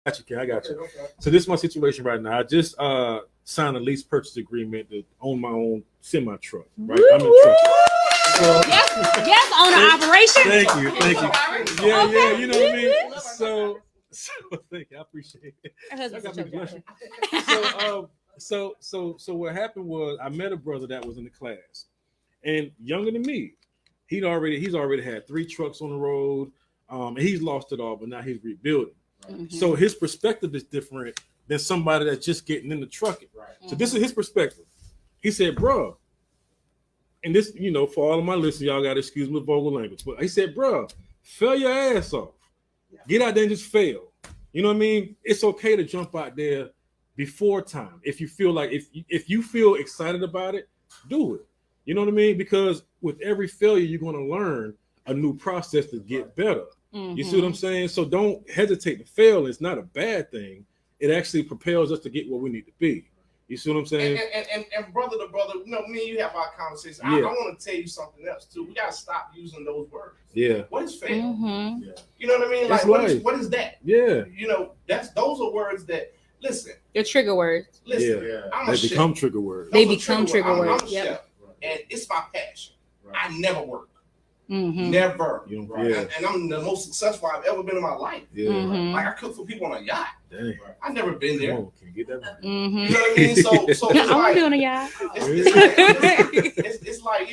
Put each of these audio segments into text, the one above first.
got you, Ken. I got you. So this is my situation right now. I just signed a lease purchase agreement to own my own semi truck. Right, I'm in truck. So, yes, owner operation. Thank you. Yeah, you know what I mean. So thank you. I appreciate it. That got me blushing. So what happened was I met a brother that was in the class, and younger than me. He's already had 3 trucks on the road. And he's lost it all, but now he's rebuilding. Mm-hmm. So his perspective is different than somebody that's just getting into trucking. Right. So this is his perspective. He said, bro, and this, for all of my listeners, y'all got to excuse my vulgar language, but he said, bro, fail your ass off. Yeah. Get out there and just fail. You know what I mean? It's okay to jump out there before time. If you feel like, if you feel excited about it, do it. You know what I mean? Because with every failure, you're going to learn a new process to get better. Mm-hmm. You see what I'm saying? So don't hesitate to fail. It's not a bad thing. It actually propels us to get where we need to be. You see what I'm saying? And brother to brother, me and you have our conversation. Yeah. I want to tell you something else too. We got to stop using those words. Yeah. What is fail? Mm-hmm. Yeah. You know what I mean? Like, what is that? Yeah. Those are words that, listen. They're trigger words. Listen. Yeah. They become trigger words. They become trigger words. I'm a chef, and it's my passion. Right. I never work. Mm-hmm. Never. Right? And I'm the most successful I've ever been in my life. Yeah. Mm-hmm. Like I cook for people on a yacht. Dang. I've never been there. Can you get that? Mm-hmm. You know what I mean? So it's like, doing a yacht. It's like,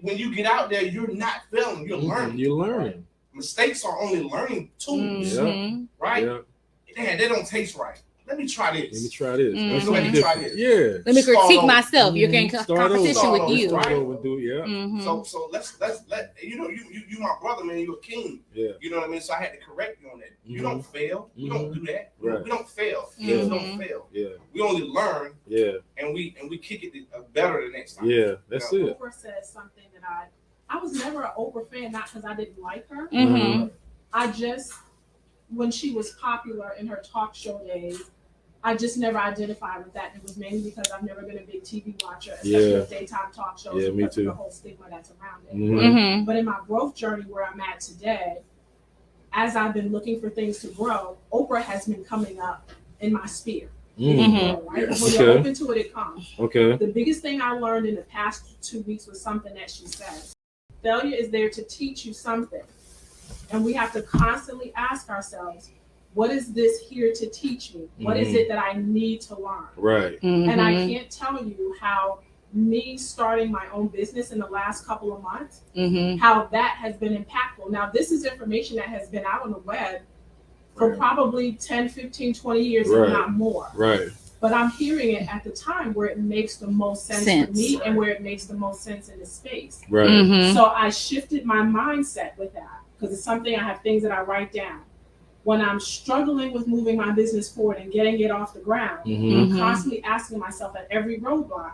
when you get out there, you're not failing. You're learning. You're learning. Mistakes are only learning tools. Mm-hmm. Right? Yeah. Man, they don't taste right. Let me try this. Mm-hmm. Let me try this. Yeah. Let me critique myself. You're getting competition with you. Right? Mm-hmm. So let's let you my brother, man. You're a king. Yeah. You know what I mean. So I had to correct you on that. You don't fail. We don't do that. Right. We don't fail. Yeah. We don't fail. Yeah. We only learn. Yeah. And we kick it better the next time. Yeah. That's it. Oprah said something that I was never an Oprah fan, not because I didn't like her. Mm-hmm. I just, when she was popular in her talk show days, I just never identified with that. It was mainly because I've never been a big TV watcher, especially with daytime talk shows. Yeah, me too. Of the whole stigma that's around it. Mm-hmm. But in my growth journey where I'm at today, as I've been looking for things to grow, Oprah has been coming up in my sphere. Mm-hmm. Right? When you're open to it, it comes. Okay. The biggest thing I learned in the past 2 weeks was something that she said. Failure is there to teach you something. And we have to constantly ask ourselves, what is this here to teach me? What is it that I need to learn? Right. Mm-hmm. And I can't tell you how me starting my own business in the last couple of months, how that has been impactful. Now, this is information that has been out on the web for probably 10, 15, 20 years, if not more. Right. But I'm hearing it at the time where it makes the most sense for me and where it makes the most sense in the space. Right. Mm-hmm. So I shifted my mindset with that because it's something I have things that I write down. When I'm struggling with moving my business forward and getting it off the ground, I'm constantly asking myself at every roadblock,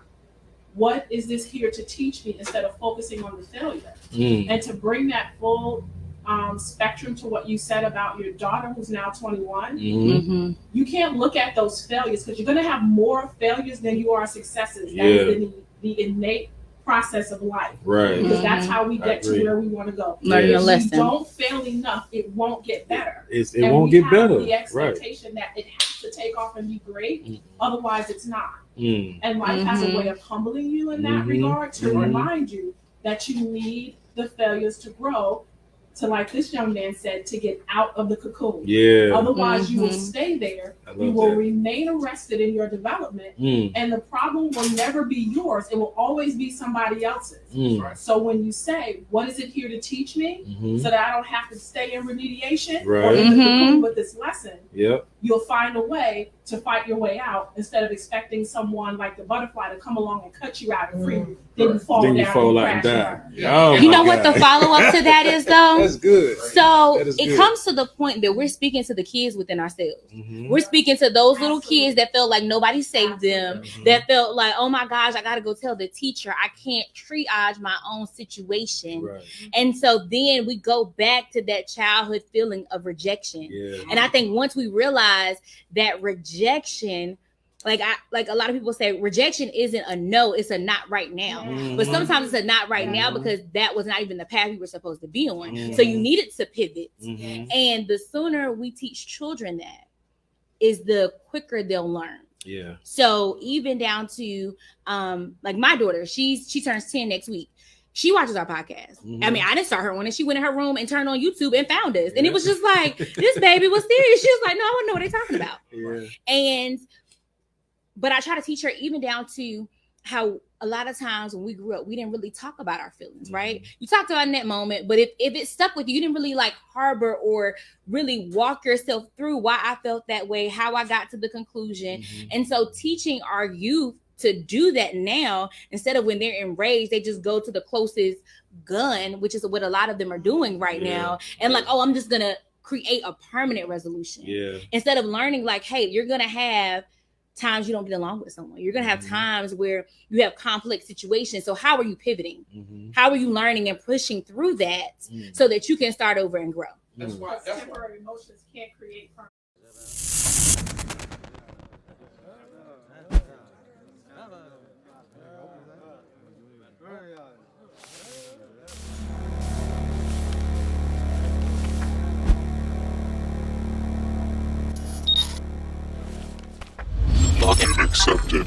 what is this here to teach me instead of focusing on the failure? And to bring that full spectrum to what you said about your daughter who's now 21, you can't look at those failures because you're going to have more failures than you are successes. That is the innate process of life. Right. Because that's how we get to where we want to go. Learning a lesson. If you don't fail enough, it won't get better. It won't get better. The expectation that it has to take off and be great, otherwise it's not. And life has a way of humbling you in that regard to remind you that you need the failures to grow, to, like this young man said, to get out of the cocoon. Yeah. Otherwise, you will stay there. You will remain arrested in your development, and the problem will never be yours. It will always be somebody else's. So when you say, what is it here to teach me so that I don't have to stay in remediation or in the cocoon with this lesson, you'll find a way to fight your way out instead of expecting someone like the butterfly to come along and cut you out and free you. Then you fall down and crash. Oh, you know what the follow-up to that is, though? That's good. So is it good. comes to the point that we're speaking to the kids within ourselves. We're speaking to those little kids that felt like nobody saved them, that felt like, oh my gosh, I got to go tell the teacher I can't triage my own situation. Right. And so then we go back to that childhood feeling of rejection. And I think once we realize that rejection like a lot of people say rejection isn't a no, it's a not right now. But sometimes it's a not right now because that was not even the path you were supposed to be on. So you needed to pivot. And the sooner we teach children that is the quicker they'll learn. Yeah. So even down to like my daughter, she turns 10 next week. She watches our podcast. I mean, I didn't start her one, and she went in her room and turned on YouTube and found us. And it was just like, this baby was serious. She was like, no, I want to know what they're talking about. But I try to teach her even down to how a lot of times when we grew up, we didn't really talk about our feelings, right? You talked about it in that moment, but if it stuck with you, you didn't really like harbor or really walk yourself through why I felt that way, how I got to the conclusion. And so teaching our youth to do that now, instead of when they're enraged, they just go to the closest gun, which is what a lot of them are doing right now. And like, oh, I'm just going to create a permanent resolution. Instead of learning like, hey, you're going to have times you don't get along with someone. You're going to have times where you have complex situations. So how are you pivoting? How are you learning and pushing through that so that you can start over and grow? That's why temporary emotions can't create permanent. Accepted.